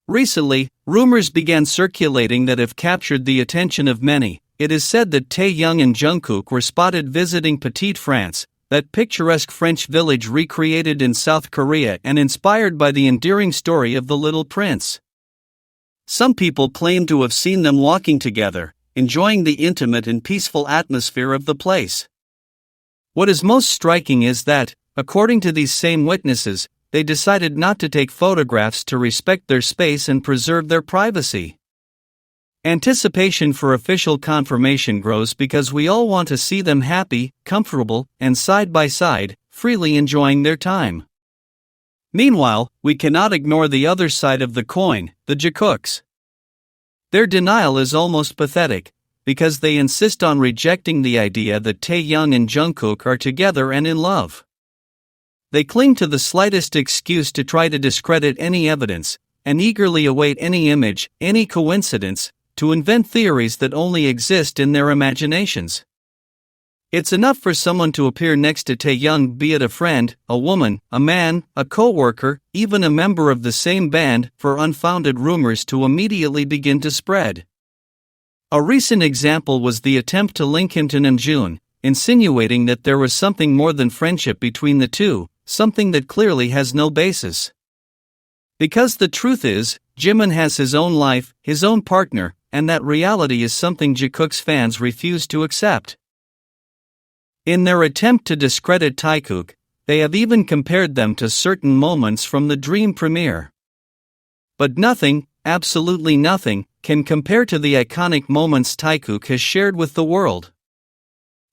Recently, rumors began circulating that have captured the attention of many. It is said that Taehyung and Jungkook were spotted visiting Petite France, that picturesque French village recreated in South Korea and inspired by the endearing story of the Little Prince. Some people claim to have seen them walking together, enjoying the intimate and peaceful atmosphere of the place. What is most striking is that, according to these same witnesses, they decided not to take photographs to respect their space and preserve their privacy. Anticipation for official confirmation grows because we all want to see them happy, comfortable, and side by side, freely enjoying their time. Meanwhile, we cannot ignore the other side of the coin, the Jikooks. Their denial is almost pathetic, because they insist on rejecting the idea that Taehyung and Jungkook are together and in love. They cling to the slightest excuse to try to discredit any evidence, and eagerly await any image, any coincidence, to invent theories that only exist in their imaginations. It's enough for someone to appear next to Taehyung, be it a friend, a woman, a man, a co-worker, even a member of the same band, for unfounded rumors to immediately begin to spread. A recent example was the attempt to link him to Namjoon, insinuating that there was something more than friendship between the two, something that clearly has no basis. Because the truth is, Jimin has his own life, his own partner, and that reality is something Jikook's fans refuse to accept. In their attempt to discredit Taekook, they have even compared them to certain moments from the Dream premiere. But nothing, absolutely nothing, can compare to the iconic moments Taekook has shared with the world.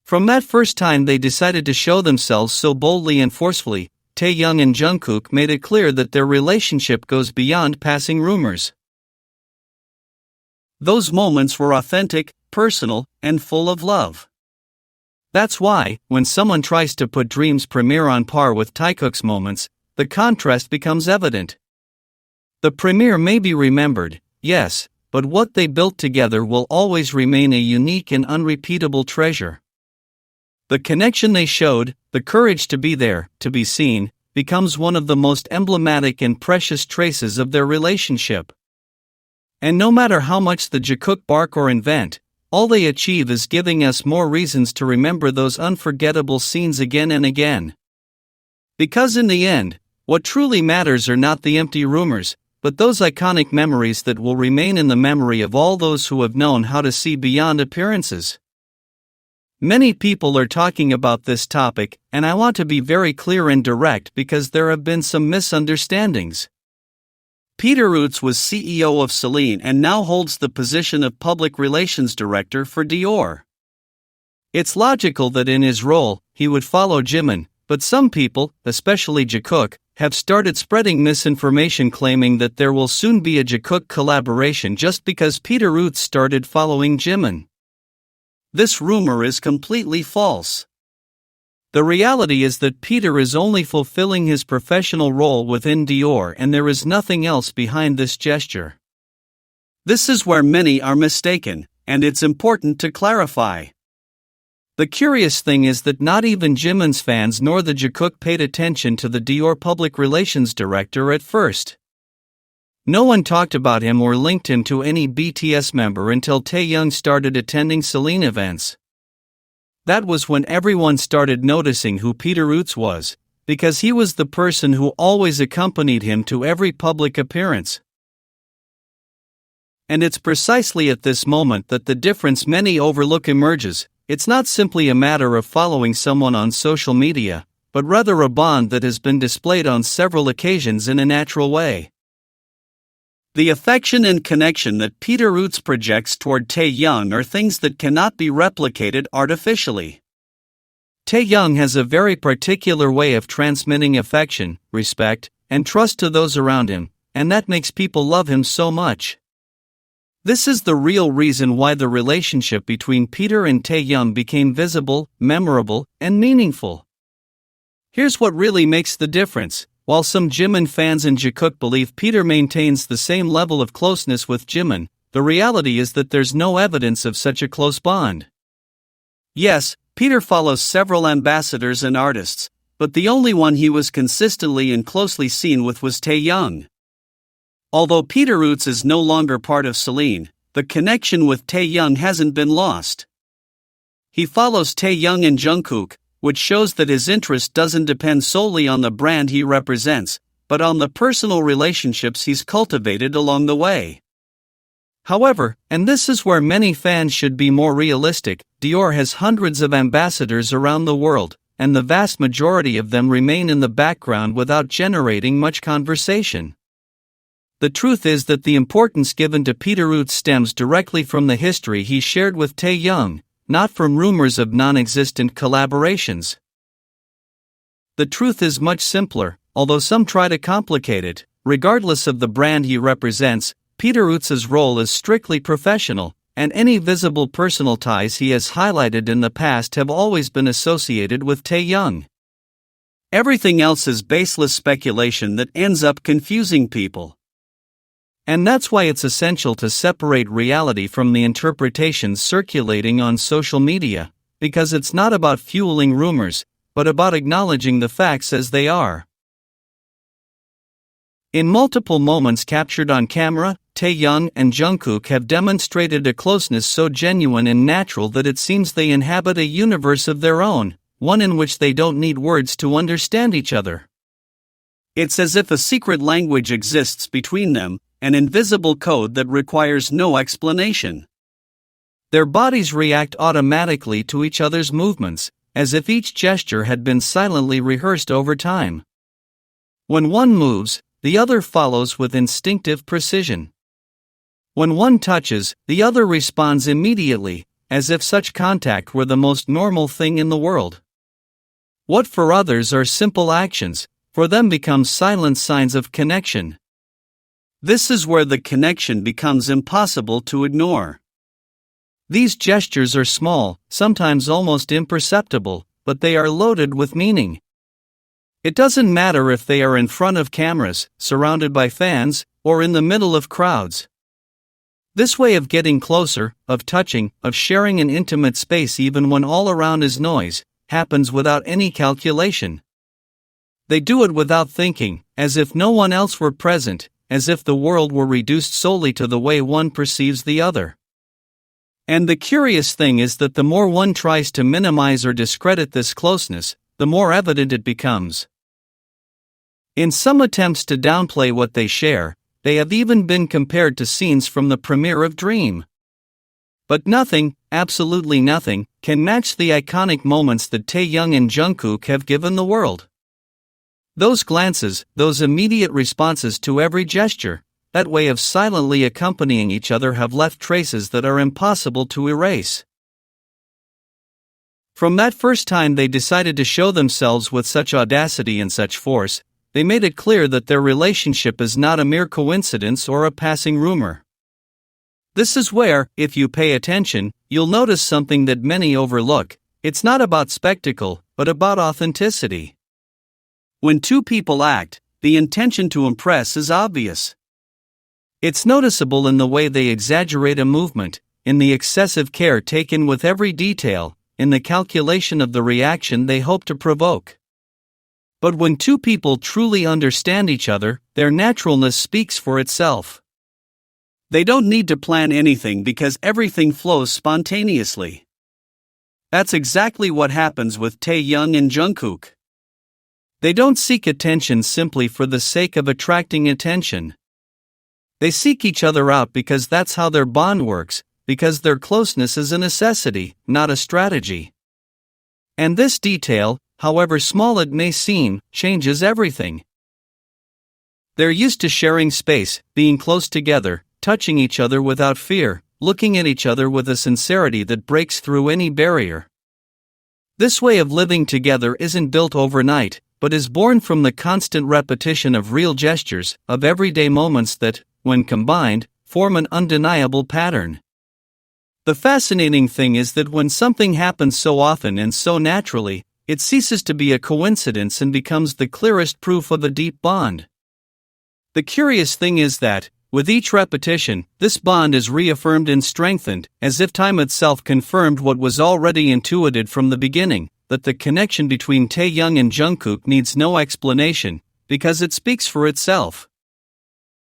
From that first time they decided to show themselves so boldly and forcefully, Taehyung and Jungkook made it clear that their relationship goes beyond passing rumors. Those moments were authentic, personal, and full of love. That's why, when someone tries to put Dream's premiere on par with Taekook's moments, the contrast becomes evident. The premiere may be remembered, yes, but what they built together will always remain a unique and unrepeatable treasure. The connection they showed, the courage to be there, to be seen, becomes one of the most emblematic and precious traces of their relationship. And no matter how much the Jikook bark or invent, all they achieve is giving us more reasons to remember those unforgettable scenes again and again. Because in the end, what truly matters are not the empty rumors, but those iconic memories that will remain in the memory of all those who have known how to see beyond appearances. Many people are talking about this topic, and I want to be very clear and direct because there have been some misunderstandings. Peter Roots was CEO of Celine and now holds the position of Public Relations Director for Dior. It's logical that in his role, he would follow Jimin, but some people, especially Jikook, have started spreading misinformation claiming that there will soon be a Jikook collaboration just because Peter Roots started following Jimin. This rumor is completely false. The reality is that Peter is only fulfilling his professional role within Dior and there is nothing else behind this gesture. This is where many are mistaken, and it's important to clarify. The curious thing is that not even Jimin's fans nor the Jikook paid attention to the Dior public relations director at first. No one talked about him or linked him to any BTS member until Taehyung started attending Celine events. That was when everyone started noticing who Peter Roots was, because he was the person who always accompanied him to every public appearance. And it's precisely at this moment that the difference many overlook emerges. It's not simply a matter of following someone on social media, but rather a bond that has been displayed on several occasions in a natural way. The affection and connection that Peter Roots projects toward Taehyung are things that cannot be replicated artificially. Taehyung has a very particular way of transmitting affection, respect, and trust to those around him, and that makes people love him so much. This is the real reason why the relationship between Peter and Taehyung became visible, memorable, and meaningful. Here's what really makes the difference. While some Jimin fans and Jikook believe Peter maintains the same level of closeness with Jimin, the reality is that there's no evidence of such a close bond. Yes, Peter follows several ambassadors and artists, but the only one he was consistently and closely seen with was Taehyung. Although Peter Roots is no longer part of Celine, the connection with Taehyung hasn't been lost. He follows Taehyung and Jungkook, which shows that his interest doesn't depend solely on the brand he represents, but on the personal relationships he's cultivated along the way. However, and this is where many fans should be more realistic, Dior has hundreds of ambassadors around the world, and the vast majority of them remain in the background without generating much conversation. The truth is that the importance given to Peter Roots stems directly from the history he shared with Taehyung, not from rumors of non-existent collaborations. The truth is much simpler, although some try to complicate it. Regardless of the brand he represents, Peter Roots' role is strictly professional, and any visible personal ties he has highlighted in the past have always been associated with Taehyung. Everything else is baseless speculation that ends up confusing people. And that's why it's essential to separate reality from the interpretations circulating on social media, because it's not about fueling rumors, but about acknowledging the facts as they are. In multiple moments captured on camera, Taehyung and Jungkook have demonstrated a closeness so genuine and natural that it seems they inhabit a universe of their own, one in which they don't need words to understand each other. It's as if a secret language exists between them, an invisible code that requires no explanation. Their bodies react automatically to each other's movements, as if each gesture had been silently rehearsed over time. When one moves, the other follows with instinctive precision. When one touches, the other responds immediately, as if such contact were the most normal thing in the world. What for others are simple actions, for them become silent signs of connection. This is where the connection becomes impossible to ignore. These gestures are small, sometimes almost imperceptible, but they are loaded with meaning. It doesn't matter if they are in front of cameras, surrounded by fans, or in the middle of crowds. This way of getting closer, of touching, of sharing an intimate space even when all around is noise, happens without any calculation. They do it without thinking, as if no one else were present, as if the world were reduced solely to the way one perceives the other. And the curious thing is that the more one tries to minimize or discredit this closeness, the more evident it becomes. In some attempts to downplay what they share, they have even been compared to scenes from the premiere of Dream. But nothing, absolutely nothing, can match the iconic moments that Taehyung and Jungkook have given the world. Those glances, those immediate responses to every gesture, that way of silently accompanying each other have left traces that are impossible to erase. From that first time they decided to show themselves with such audacity and such force, they made it clear that their relationship is not a mere coincidence or a passing rumor. This is where, if you pay attention, you'll notice something that many overlook. It's not about spectacle, but about authenticity. When two people act, the intention to impress is obvious. It's noticeable in the way they exaggerate a movement, in the excessive care taken with every detail, in the calculation of the reaction they hope to provoke. But when two people truly understand each other, their naturalness speaks for itself. They don't need to plan anything because everything flows spontaneously. That's exactly what happens with Taehyung and Jungkook. They don't seek attention simply for the sake of attracting attention. They seek each other out because that's how their bond works, because their closeness is a necessity, not a strategy. And this detail, however small it may seem, changes everything. They're used to sharing space, being close together, touching each other without fear, looking at each other with a sincerity that breaks through any barrier. This way of living together isn't built overnight, but is born from the constant repetition of real gestures, of everyday moments that, when combined, form an undeniable pattern. The fascinating thing is that when something happens so often and so naturally, it ceases to be a coincidence and becomes the clearest proof of a deep bond. The curious thing is that, with each repetition, this bond is reaffirmed and strengthened, as if time itself confirmed what was already intuited from the beginning, that the connection between Taehyung and Jungkook needs no explanation, because it speaks for itself.